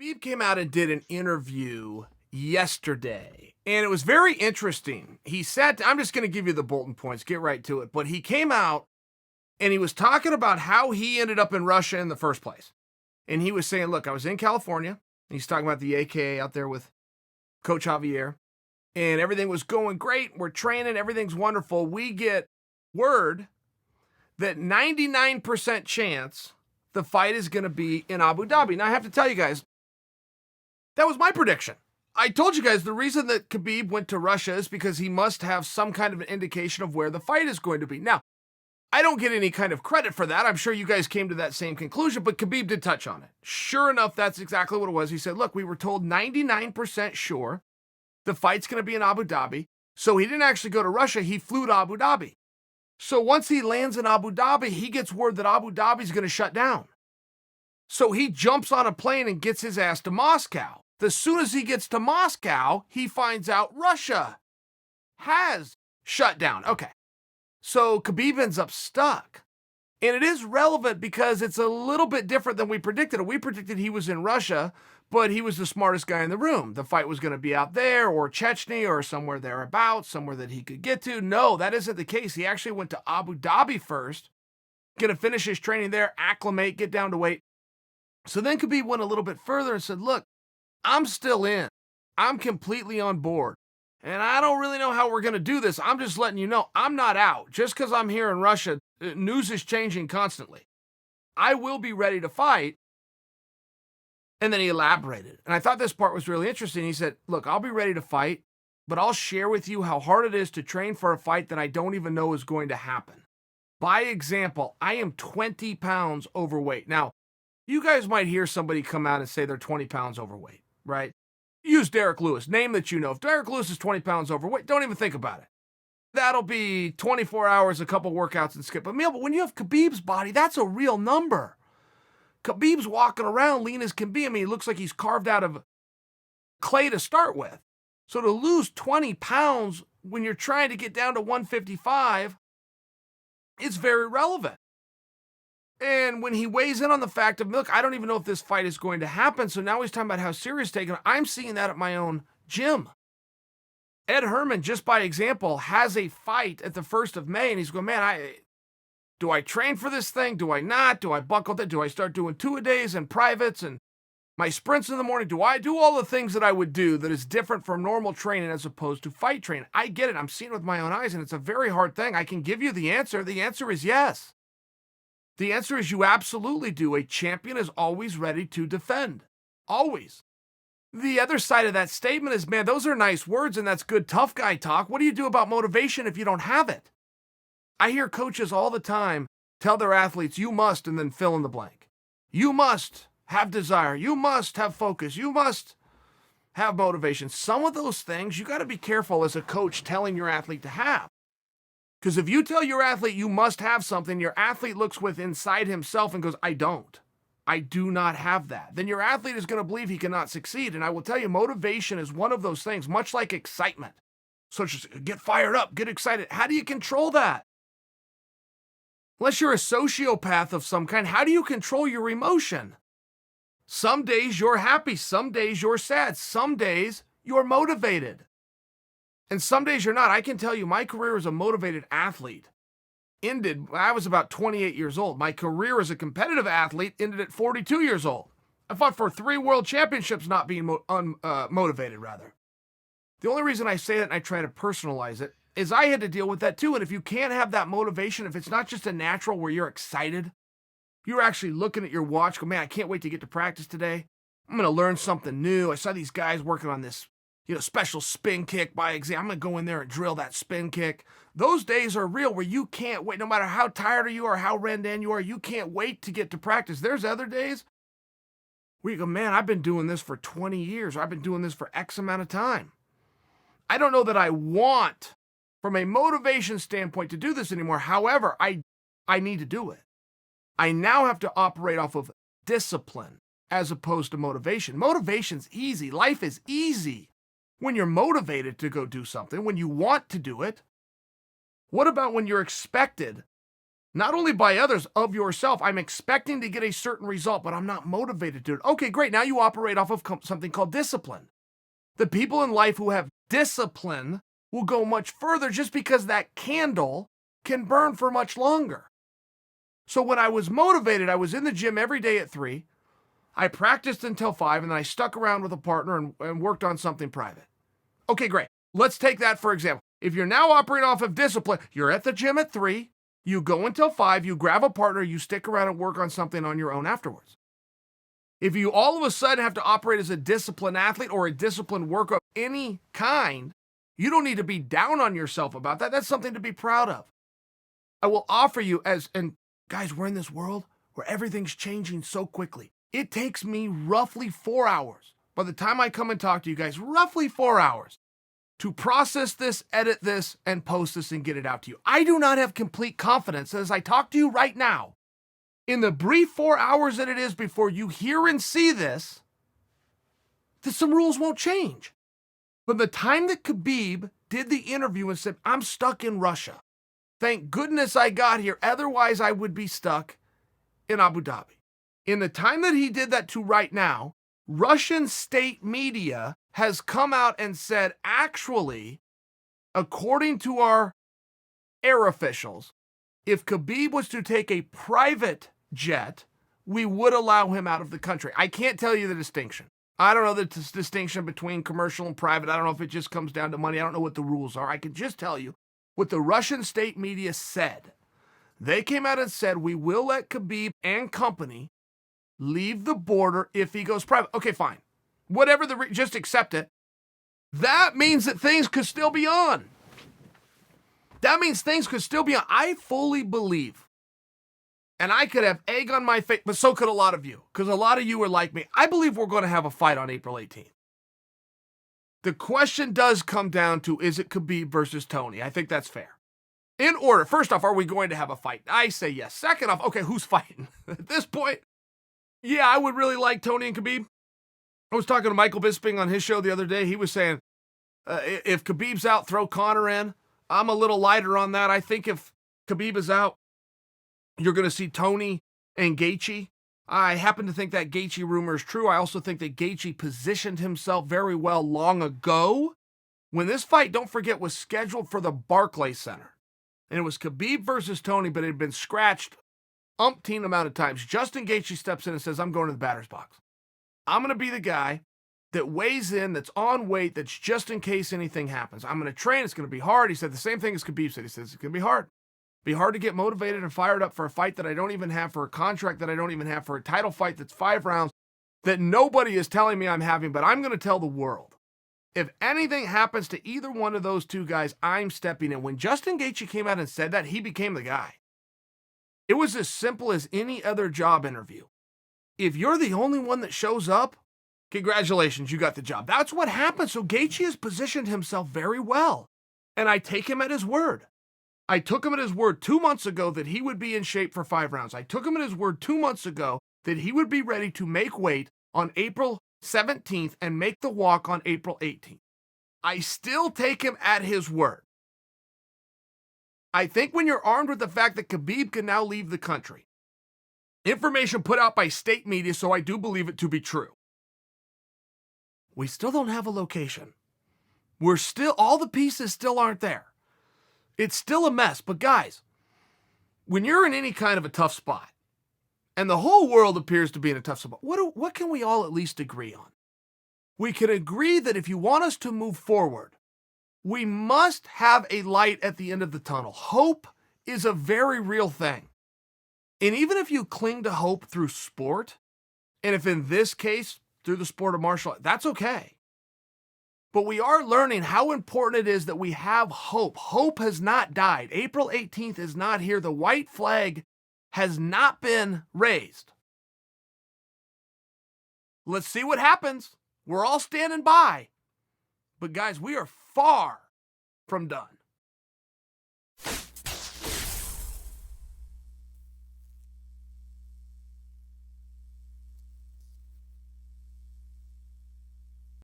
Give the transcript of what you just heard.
Khabib came out and did an interview yesterday, and it was very interesting. I'm just going to give you the bulletin points, get right to it. But he came out and he was talking about how he ended up in Russia in the first place. And he was saying, look, I was in California. And he's talking about the AKA out there with Coach Javier, and everything was going great. We're training, everything's wonderful. We get word that 99% chance the fight is going to be in Abu Dhabi. Now, I have to tell you guys, that was my prediction. I told you guys the reason that Khabib went to Russia is because he must have some kind of an indication of where the fight is going to be. Now, I don't get any kind of credit for that. I'm sure you guys came to that same conclusion, but Khabib did touch on it. Sure enough, that's exactly what it was. He said, look, we were told 99% sure the fight's going to be in Abu Dhabi. So he didn't actually go to Russia. He flew to Abu Dhabi. So once he lands in Abu Dhabi, he gets word that Abu Dhabi is going to shut down. So he jumps on a plane and gets his ass to Moscow. As soon as he gets to Moscow, he finds out Russia has shut down. Okay. So Khabib ends up stuck. And it is relevant because it's a little bit different than we predicted. We predicted he was in Russia, but he was the smartest guy in the room. The fight was going to be out there or Chechnya or somewhere thereabouts, somewhere that he could get to. No, that isn't the case. He actually went to Abu Dhabi first, going to finish his training there, acclimate, get down to weight. So then Khabib went a little bit further and said, look, I'm still in. I'm completely on board. And I don't really know how we're going to do this. I'm just letting you know I'm not out. Just because I'm here in Russia, news is changing constantly. I will be ready to fight. And then he elaborated. And I thought this part was really interesting. He said, look, I'll be ready to fight, but I'll share with you how hard it is to train for a fight that I don't even know is going to happen. By example, I am 20 pounds overweight. Now, you guys might hear somebody come out and say they're 20 pounds overweight, right? Use Derek Lewis, name that you know. If Derek Lewis is 20 pounds overweight, don't even think about it. That'll be 24 hours, a couple workouts, and skip a meal. But when you have Khabib's body, that's a real number. Khabib's walking around lean as can be. I mean, he looks like he's carved out of clay to start with. So to lose 20 pounds when you're trying to get down to 155, it's very relevant. And when he weighs in on the fact of, look, I don't even know if this fight is going to happen. So now he's talking about how serious taking it. I'm seeing that at my own gym. Ed Herman, just by example, has a fight at the 1st of May. And he's going, man, do I train for this thing? Do I not? Do I buckle that? Do I start doing 2-a-days and privates and my sprints in the morning? Do I do all the things that I would do that is different from normal training as opposed to fight training? I get it. I'm seeing it with my own eyes, and it's a very hard thing. I can give you the answer. The answer is yes. The answer is you absolutely do. A champion is always ready to defend. Always. The other side of that statement is, man, those are nice words and that's good tough guy talk. What do you do about motivation if you don't have it? I hear coaches all the time tell their athletes, you must, and then fill in the blank. You must have desire. You must have focus. You must have motivation. Some of those things you got to be careful as a coach telling your athlete to have. Because if you tell your athlete you must have something, your athlete looks inside himself and goes, I don't. I do not have that. Then your athlete is going to believe he cannot succeed. And I will tell you, motivation is one of those things, much like excitement. So just get fired up, get excited. How do you control that? Unless you're a sociopath of some kind, how do you control your emotion? Some days you're happy, some days you're sad, some days you're motivated. And some days you're not. I can tell you my career as a motivated athlete ended when I was about 28 years old. My career as a competitive athlete ended at 42 years old. I fought for 3 world championships not being motivated, rather. The only reason I say that and I try to personalize it is I had to deal with that too. And if you can't have that motivation, if it's not just a natural where you're excited, you're actually looking at your watch, go, man, I can't wait to get to practice today. I'm going to learn something new. I saw these guys working on this special spin kick by example. I'm going to go in there and drill that spin kick. Those days are real where you can't wait. No matter how tired you are, how ran down you are, you can't wait to get to practice. There's other days where you go, man, I've been doing this for 20 years. I've been doing this for X amount of time. I don't know that I want, from a motivation standpoint, to do this anymore. However, I need to do it. I now have to operate off of discipline as opposed to motivation. Motivation's easy. Life is easy when you're motivated to go do something, when you want to do it. What about when you're expected not only by others, of yourself. I'm expecting to get a certain result, but I'm not motivated to do it. Okay, great. Now you operate off of something called discipline. The people in life who have discipline will go much further just because that candle can burn for much longer. So when I was motivated, I was in the gym every day at 3. I practiced until 5, and then I stuck around with a partner and worked on something private. Okay, great. Let's take that for example. If you're now operating off of discipline, you're at the gym at 3, you go until 5, you grab a partner, you stick around and work on something on your own afterwards. If you all of a sudden have to operate as a disciplined athlete or a disciplined worker of any kind, you don't need to be down on yourself about that. That's something to be proud of. I will offer you and guys, we're in this world where everything's changing so quickly. It takes me roughly 4 hours. By the time I come and talk to you guys, roughly 4 hours to process this, edit this, and post this and get it out to you. I do not have complete confidence as I talk to you right now, in the brief 4 hours that it is before you hear and see this, that some rules won't change. From the time that Khabib did the interview and said, I'm stuck in Russia. Thank goodness I got here. Otherwise, I would be stuck in Abu Dhabi. In the time that he did that to right now, Russian state media has come out and said, actually, according to our air officials, if Khabib was to take a private jet, we would allow him out of the country. I can't tell you the distinction. I don't know the distinction between commercial and private. I don't know if it just comes down to money. I don't know what the rules are. I can just tell you what the Russian state media said. They came out and said, we will let Khabib and company leave the border if he goes private. Okay, fine. Whatever just accept it. That means that things could still be on. That means things could still be on. I fully believe, and I could have egg on my face, but so could a lot of you, because a lot of you are like me. I believe we're going to have a fight on April 18th. The question does come down to, is it Khabib versus Tony? I think that's fair. In order, first off, are we going to have a fight? I say yes. Second off, okay, who's fighting? At this point, yeah, I would really like Tony and Khabib. I was talking to Michael Bisping on his show the other day. He was saying, if Khabib's out, throw Conor in. I'm a little lighter on that. I think if Khabib is out, you're going to see Tony and Gaethje. I happen to think that Gaethje rumor is true. I also think that Gaethje positioned himself very well long ago. When this fight, don't forget, was scheduled for the Barclays Center. And it was Khabib versus Tony, but it had been scratched umpteen amount of times. Justin Gaethje steps in and says, I'm going to the batter's box. I'm going to be the guy that weighs in, that's on weight, that's just in case anything happens. I'm going to train. It's going to be hard. He said the same thing as Khabib said. He says, it's going to be hard. Be hard to get motivated and fired up for a fight that I don't even have, for a contract that I don't even have, for a title fight that's 5 rounds that nobody is telling me I'm having, but I'm going to tell the world. If anything happens to either one of those two guys, I'm stepping in. When Justin Gaethje came out and said that, he became the guy. It was as simple as any other job interview. If you're the only one that shows up, congratulations, you got the job. That's what happened. So Gaethje has positioned himself very well. And I take him at his word. I took him at his word 2 months ago that he would be in shape for 5 rounds. I took him at his word 2 months ago that he would be ready to make weight on April 17th and make the walk on April 18th. I still take him at his word. I think when you're armed with the fact that Khabib can now leave the country, information put out by state media, so I do believe it to be true, we still don't have a location. All the pieces still aren't there. It's still a mess. But guys, when you're in any kind of a tough spot, and the whole world appears to be in a tough spot, what can we all at least agree on? We can agree that if you want us to move forward, we must have a light at the end of the tunnel. Hope is a very real thing. And even if you cling to hope through sport, and if in this case, through the sport of martial art, that's okay. But we are learning how important it is that we have hope. Hope has not died. April 18th is not here. The white flag has not been raised. Let's see what happens. We're all standing by. But guys, we are far from done.